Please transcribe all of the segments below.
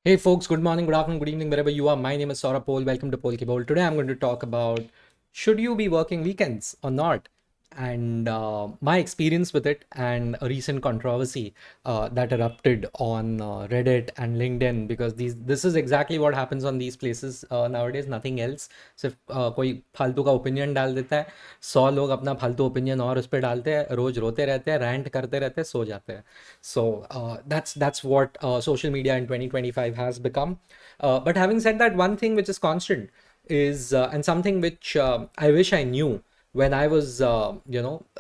Hey folks, good morning, good afternoon, good evening, wherever you are. My name is Saurabh Pol. Welcome to Pol Ki Bowl. Today I'm going to talk about should you be working weekends or not, and my experience with it, and a recent controversy that erupted on Reddit and LinkedIn, because this is exactly what happens on these places nowadays. Nothing else. सिर्फ कोई फालतू का opinion डाल देता है, 100 लोग अपना फालतू ओपिनियन और उस पर डालते हैं, रोज रोते रहते हैं, रैंट करते रहते हैं, सो जाते हैं. So that's what social media in 2025 has become. But having said that, one thing which is constant is and something which I wish I knew when I was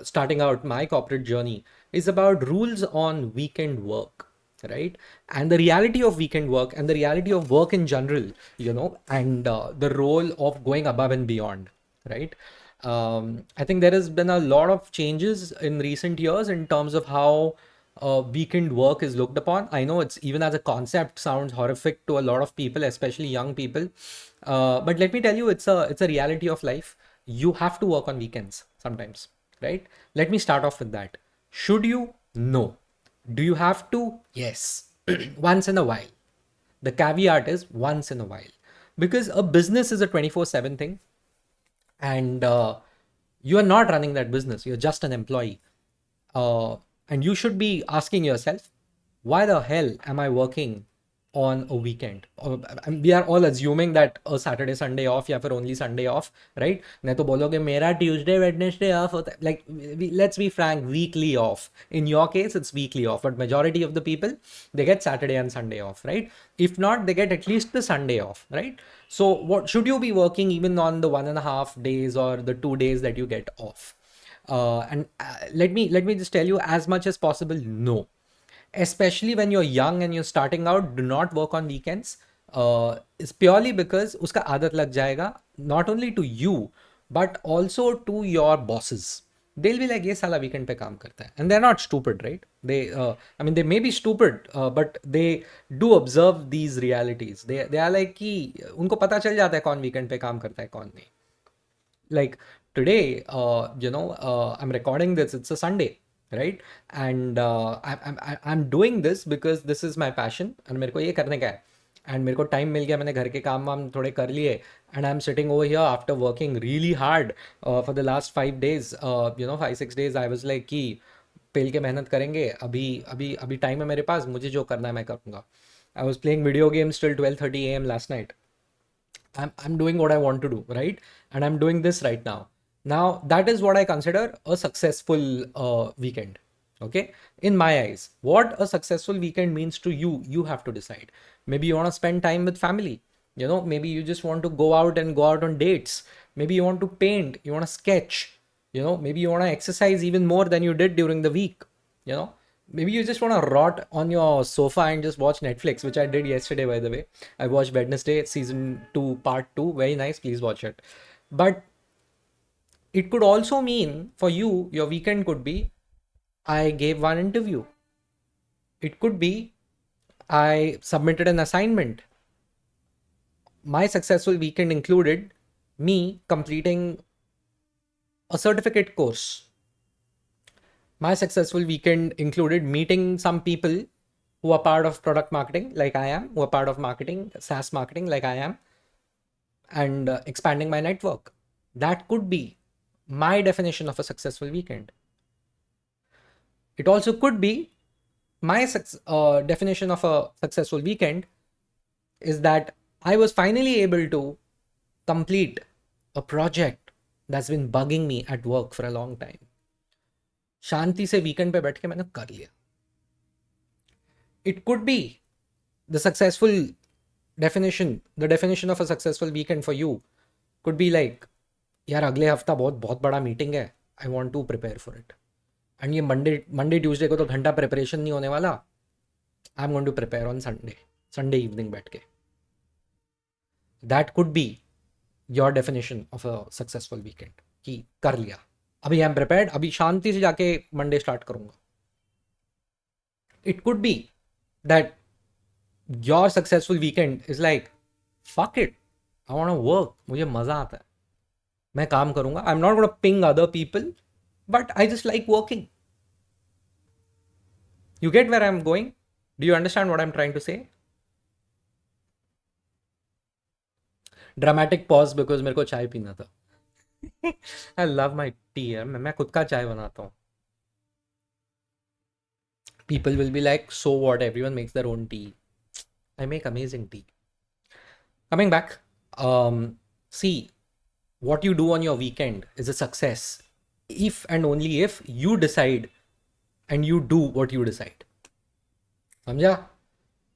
starting out my corporate journey is about rules on weekend work, right? And the reality of weekend work and the reality of work in general, and the role of going above and beyond, right? I think there has been a lot of changes in recent years in terms of how weekend work is looked upon. I know it's even as a concept sounds horrific to a lot of people, especially young people. But let me tell you, it's a reality of life. You have to work on weekends sometimes, right? Let me start off with that. Should you? No. Do you have to? Yes. Once in a while. The caveat is once in a while. Because a business is a 24/7 thing, and you are not running that business, you're just an employee. And you should be asking yourself, why the hell am I working on a weekend? We are all assuming that a Saturday Sunday off या फिर only Sunday off, right? नहीं तो बोलोगे मेरा Tuesday Wednesday off होता है. Like let's be frank, weekly off. In your case it's weekly off, but majority of the people, they get Saturday and Sunday off, right? If not, they get at least the Sunday off, right? So what should you be working even on the 1.5 days or the 2 days that you get off? And let me just tell you as much as possible, no. Especially when you're young and you're starting out, do not work on weekends. It's purely because uska aadat lag jayega, not only to you but also to your bosses. They'll be like, ye sala weekend pe kaam karta hai, and they're not stupid, right? I mean, they may be stupid, but they do observe these realities. They are like कि उनको पता चल जाता है कौन weekend पे काम करता है कौन नहीं. Like today, I'm recording this, it's a Sunday, right? And I'm doing this because this is my passion and मेरे को ये करने का है. And मेरे को टाइम मिल गया, मैंने घर के काम वाम थोड़े कर लिए, and I'm sitting over here after working really hard for the last 5 days, 5-6 days. I was like कि पेल के मेहनत करेंगे, अभी अभी अभी टाइम है मेरे पास, मुझे जो करना है मैं करूँगा. I was playing video games till 12:30 a.m. last night. I'm doing what I want to do, right? And I'm doing this right now. Now, that is what I consider a successful weekend. Okay. In my eyes, what a successful weekend means to you, you have to decide. Maybe you want to spend time with family. Maybe you just want to go out and go out on dates. Maybe you want to paint, you want to sketch, maybe you want to exercise even more than you did during the week, you know maybe you just want to rot on your sofa and just watch Netflix, which I did yesterday, by the way. I watched Wednesday season 2 part 2. Very nice, please watch it. But it could also mean for you, your weekend could be, I gave one interview. It could be, I submitted an assignment. My successful weekend included me completing a certificate course. My successful weekend included meeting some people who are part of product marketing like I am, who are part of marketing, SaaS marketing like I am, and expanding my network. That could be my definition of a successful weekend. It also could be my definition of a successful weekend is that I was finally able to complete a project that's been bugging me at work for a long time. शांति से weekend पे बैठ के मैंने कर लिया. It could be the definition of a successful weekend for you could be like, यार अगले हफ्ता बहुत बहुत बड़ा मीटिंग है, I want to prepare for it. And ये मंडे ट्यूसडे को तो घंटा प्रिपरेशन नहीं होने वाला. I am going to prepare on Sunday evening बैठ के. That could be your definition of a successful weekend कि कर लिया, अभी आई एम प्रिपेयर्ड, अभी शांति से जाके मंडे स्टार्ट करूंगा. It could be that your successful weekend is like, fuck it, I want to work, मुझे मजा आता है, मैं काम करूंगा. I am not gonna ping other people, but I just like working. You get where I'm going? Do you understand what I'm trying to say? Dramatic pause because मेरे को चाय पीना था. आई लव माई टी यार. मैं खुद का चाय बनाता हूँ. People will be like, so what? Everyone makes their own tea. I make amazing tea. Coming back, see, what you do on your weekend is a success if and only if you decide and you do what you decide. समझा?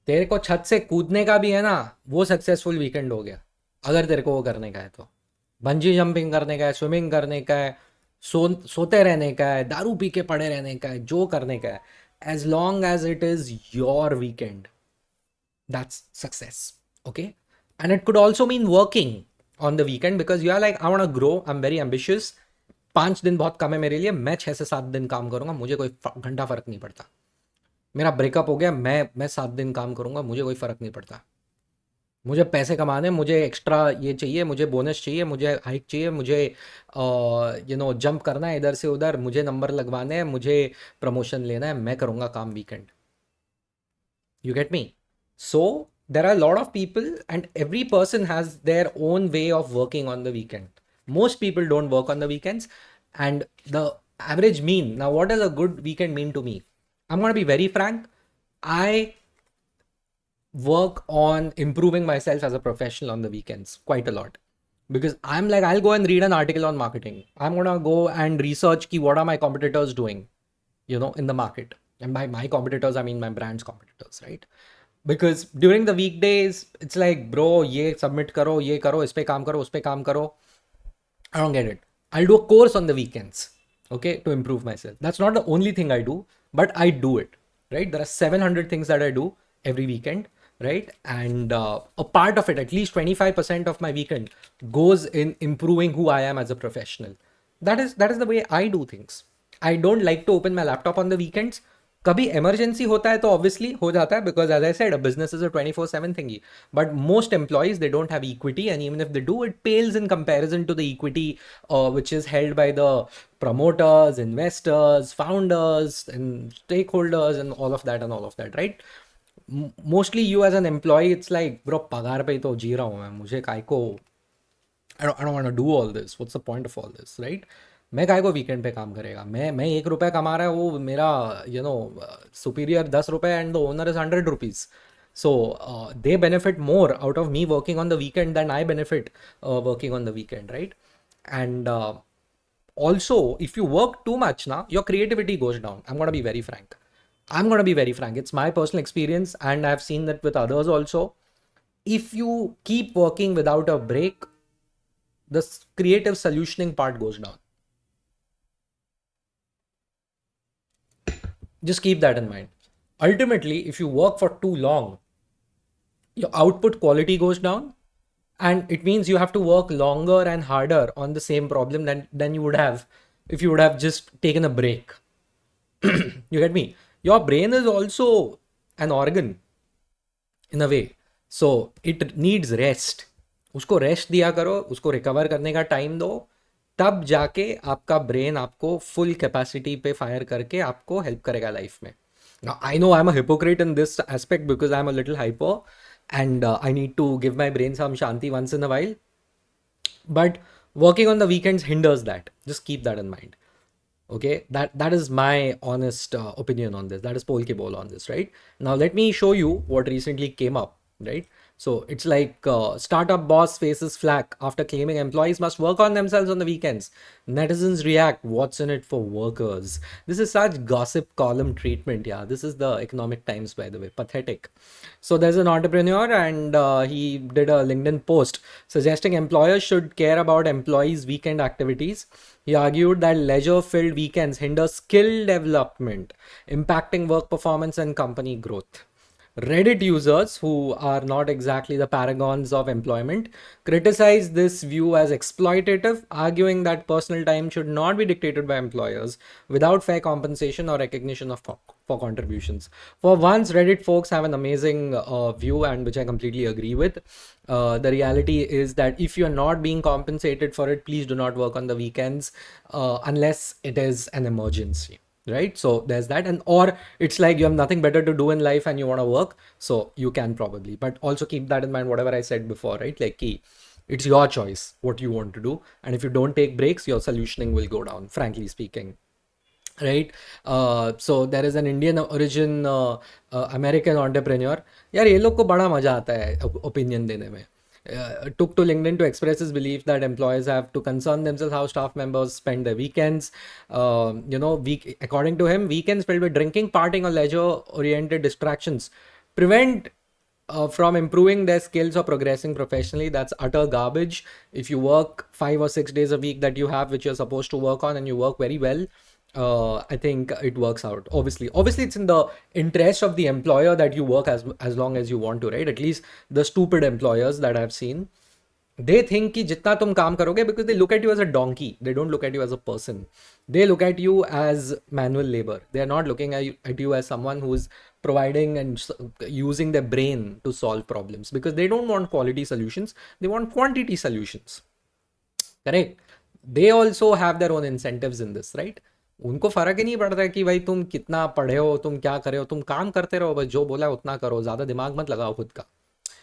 तेरे को छत से कूदने का भी है ना, वो सक्सेसफुल वीकेंड हो गया. अगर तेरे को वो करने का है तो बंजी जंपिंग करने का है, स्विमिंग करने का है, सोते रहने का है, दारू पी के पड़े रहने का है, जो करने का है, as long as it is your weekend, that's success. Okay. And it could also mean working on the weekend because you are like, I want to grow, I'm very ambitious. 5 दिन बहुत कम है मेरे लिए, मैं 6 से 7 दिन काम करूंगा, मुझे कोई घंटा फर्क नहीं पड़ता. मेरा ब्रेकअप हो गया, मैं 7 दिन काम करूंगा, मुझे कोई फर्क नहीं पड़ता. मुझे पैसे कमाने, मुझे एक्स्ट्रा ये चाहिए, मुझे बोनस चाहिए, मुझे हाइक चाहिए, मुझे जंप करना है इधर से उधर, मुझे नंबर लगवाने हैं, मुझे प्रमोशन लेना है, मैं करूंगा काम weekend. You get me? So there are a lot of people, and every person has their own way of working on the weekend. Most people don't work on the weekends, and the average mean. Now, what does a good weekend mean to me? I'm going to be very frank. I work on improving myself as a professional on the weekends quite a lot because I'm like, I'll go and read an article on marketing. I'm going to go and research ki what are my competitors doing, in the market. And by my competitors, I mean my brand's competitors, right? Because during the weekdays, it's like, bro, ye submit karo, ye karo, is pe kaam karo, us pe kaam karo. I don't get it. I'll do a course on the weekends, okay, to improve myself. That's not the only thing I do, but I do it, right? There are 700 things that I do every weekend, right? And a part of it, at least 25% of my weekend, goes in improving who I am as a professional. That is the way I do things. I don't like to open my laptop on the weekends. कभी emergency होता है तो obviously हो जाता है because as I said a business is a 24/7 thingy but most employees they don't have equity and even if they do it pales in comparison to the equity which is held by the promoters, investors, founders and stakeholders and all of that, right? Mostly you as an employee, it's like, bro, पगार पे ही तो जी रहा हूँ मैं, मुझे काय को I don't want to do all this. What's the point of all this, right? मैं काय को वीकेंड पे काम करेगा. मैं 1 रुपया कमा रहा है, वो मेरा सुपीरियर 10 रुपए and the owner is 100 rupees. So they benefit more out of me working on the weekend than I benefit working on the weekend, right? And also, if you work too much now, your creativity goes down. I'm going to be very frank. It's my personal experience, and I've seen that with others also. If you keep working without a break, the creative solutioning part goes down. Just keep that in mind. Ultimately, if you work for too long, your output quality goes down, and it means you have to work longer and harder on the same problem than you would have if you would have just taken a break. You get me? Your brain is also an organ in a way, so it needs rest. उसको rest दिया करो, उसको recover करने का time दो, तब जाके आपका ब्रेन आपको फुल कैपेसिटी पे फायर करके आपको हेल्प करेगा लाइफ में. Now, I know I'm a hypocrite in this aspect because I'm a little hyper and I need to give my brain some shanti once in a while. But working on the weekends hinders that. Just keep that in mind. Okay, that is my honest opinion on this. That is Paul Kibol on this, right? Now let me show you what recently came up, right? So it's like startup boss faces flack after claiming employees must work on themselves on the weekends. Netizens react, what's in it for workers? This is such gossip column treatment. Yeah, this is the Economic Times, by the way. Pathetic. So there's an entrepreneur and he did a LinkedIn post suggesting employers should care about employees' weekend activities. He argued that leisure-filled weekends hinder skill development, impacting work performance and company growth. Reddit users, who are not exactly the paragons of employment, criticize this view as exploitative, arguing that personal time should not be dictated by employers without fair compensation or recognition of for contributions. For once, Reddit folks have an amazing view, and which I completely agree with. The reality is that if you're not being compensated for it, please do not work on the weekends unless it is an emergency, right? So there's that. And or it's like you have nothing better to do in life and you want to work, so you can probably, but also keep that in mind, whatever I said before, right? Like key, It's your choice what you want to do. And if you don't take breaks, your solutioning will go down, frankly speaking. Right. So there is an Indian origin American entrepreneur. यार ये लोग को बड़ा मजा आता है opinion देने में. Took to LinkedIn to express his belief that employees have to concern themselves how staff members spend their weekends. According to him, weekends filled with drinking, partying, or leisure-oriented distractions prevent from improving their skills or progressing professionally. That's utter garbage. If you work 5 or 6 days a week that you have, which you're supposed to work on, and you work very well, I think it works out. Obviously, it's in the interest of the employer that you work as long as you want to, right? At least the stupid employers that I've seen, they think कि जितना तुम काम करोगे, because they look at you as a donkey. They don't look at you as a person. They look at you as manual labor. They are not looking at you as someone who's providing and using their brain to solve problems, because they don't want quality solutions. They want quantity solutions. Correct? They also have their own incentives in this, right? उनको फर्क ही नहीं पड़ता कि भाई तुम कितना पढ़े हो, तुम क्या करे हो, तुम काम करते रहो, बस जो बोला है उतना करो, ज्यादा दिमाग मत लगाओ खुद का.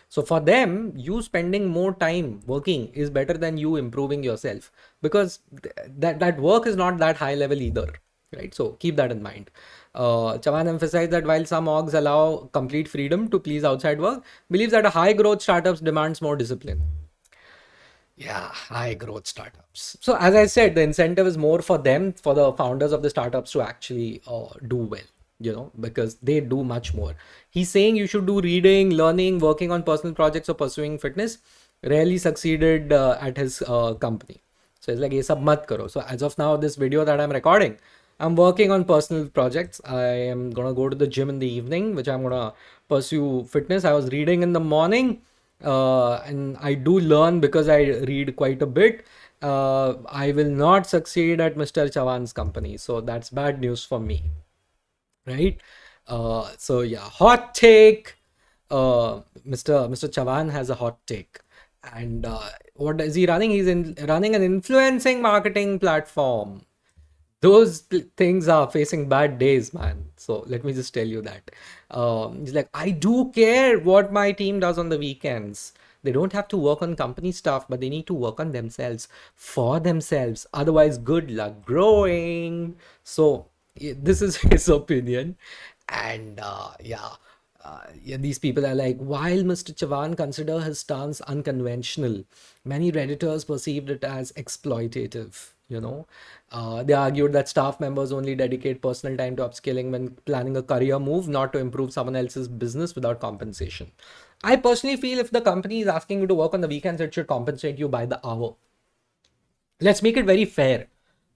So for them, you spending more time working is better than you improving yourself, because that work is not that high level either, right? So keep that in mind. Chavan emphasized that while some orgs allow complete freedom to please outside work, believes that a high growth startups demands more discipline. Yeah, high growth startups. So as I said, the incentive is more for them, for the founders of the startups to actually do well, because they do much more. He's saying you should do reading, learning, working on personal projects, or pursuing fitness. Rarely succeeded at his company. So it's like, ye sab mat karo. So as of now, this video that I'm recording, I'm working on personal projects. I am gonna go to the gym in the evening, which I'm gonna pursue fitness. I was reading in the morning, and I do learn because I read quite a bit. I will not succeed at Mr. Chavan's company, so that's bad news for me, right? So yeah, hot take. Mr. Chavan has a hot take, and what is he running? Running an influencing marketing platform. Those things are facing bad days, man. So let me just tell you that. He's like, I do care what my team does on the weekends. They don't have to work on company stuff, but they need to work on themselves for themselves. Otherwise, good luck growing. So this is his opinion. And yeah, these people are like, while Mr. Chavan considered his stance unconventional, many Redditors perceived it as exploitative. They argued that staff members only dedicate personal time to upskilling when planning a career move, not to improve someone else's business without compensation. I personally feel if the company is asking you to work on the weekends, it should compensate you by the hour. Let's make it very fair.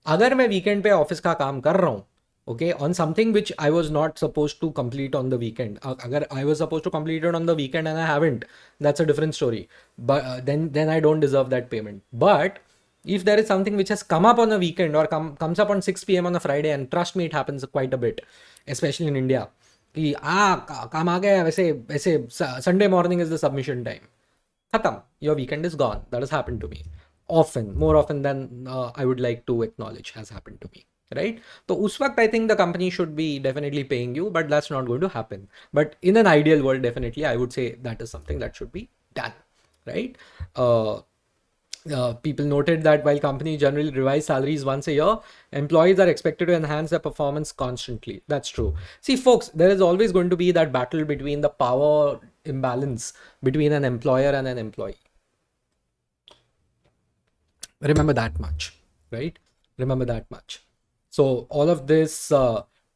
अगर मैं weekend पे office का काम कर रहा हूँ, okay, on something which I was not supposed to complete on the weekend. Agar I was supposed to complete it on the weekend and I haven't, that's a different story. But then I don't deserve that payment. But if there is something which has come up on a weekend or comes up on 6 p.m. on a Friday, and trust me, it happens quite a bit, especially in India, कि काम आ गया वैसे वैसे Sunday morning is the submission time. Khatam, your weekend is gone. That has happened to me often, more often than I would like to acknowledge has happened to me. Right? So उस वक्त I think the company should be definitely paying you, but that's not going to happen. But in an ideal world, definitely I would say that is something that should be done. Right? People noted that while companies generally revise salaries once a year, employees are expected to enhance their performance constantly. That's true. See, folks, there is always going to be that battle between the power imbalance between an employer and an employee. Remember that much, right? Remember that much. So all of this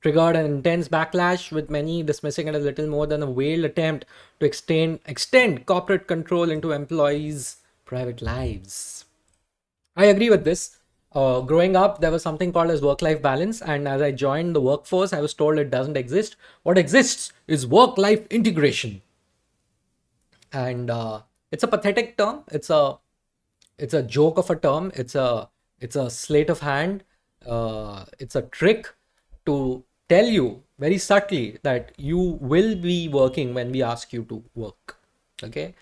triggered an intense backlash, with many dismissing it as little more than a veiled attempt to extend corporate control into employees' private lives. I agree with this. Growing up, there was something called as work-life balance, and as I joined the workforce, I was told it doesn't exist. What exists is work-life integration, and it's a pathetic term. It's a joke of a term. It's a sleight of hand. It's a trick to tell you very subtly that you will be working when we ask you to work. Okay,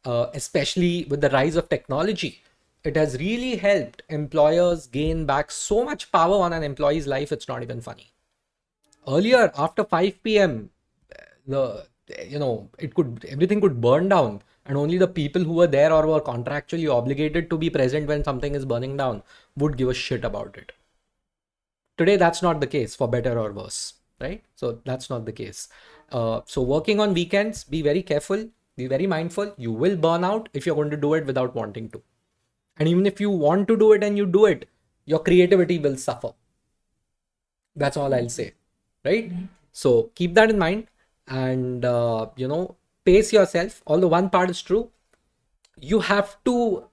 especially with the rise of technology, it has really helped employers gain back so much power on an employee's life. It's not even funny. Earlier, after 5 p.m., everything could burn down. and only the people who were there or were contractually obligated to be present when something is burning down would give a shit about it. Today, that's not the case, for better or worse, right? So that's not the case. So working on weekends, be very careful, be very mindful. You will burn out if you're going to do it without wanting to. And even if you want to do it and you do it, your creativity will suffer. That's all I'll say, right? So keep that in mind, and pace yourself. Although one part is true, you have to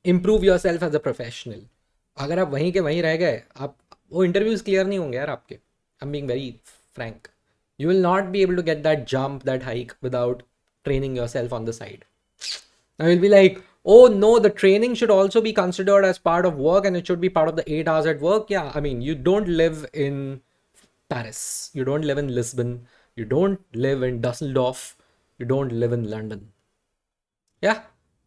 improve yourself as a professional. अगर आप वहीं के वहीं रह गए, आप वो interviews clear नहीं होंगे यार आपके. I'm being very frank. You will not be able to get that jump, that hike without training yourself on the side. I will be like, oh no, the training should also be considered as part of work and it should be part of the 8 hours at work. Yeah, I mean, you don't live in Paris, you don't live in Lisbon, you don't live in Dusseldorf, you don't live in London. Yeah,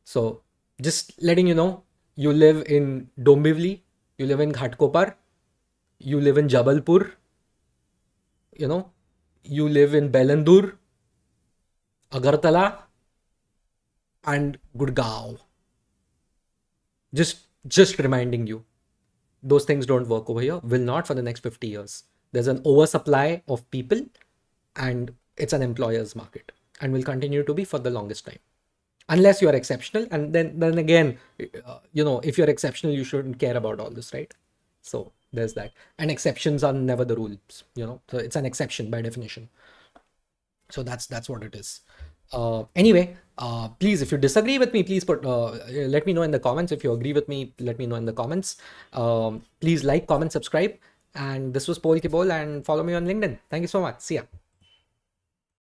so just letting you know, you live in Dombivli, you live in Ghatkopar, you live in Jabalpur, you live in Belandur, Agartala, and Gurgaon. Just reminding you, those things don't work over here, will not for the next 50 years. There's an oversupply of people and it's an employer's market and will continue to be for the longest time. Unless you're exceptional, and then again, if you're exceptional, you shouldn't care about all this, right? So there's that. And exceptions are never the rules, so it's an exception by definition. So that's what it is. Anyway, please, if you disagree with me, please let me know in the comments. If you agree with me, let me know in the comments. Please like, comment, subscribe. And this was Paul Kibol, and follow me on LinkedIn. Thank you so much. See ya.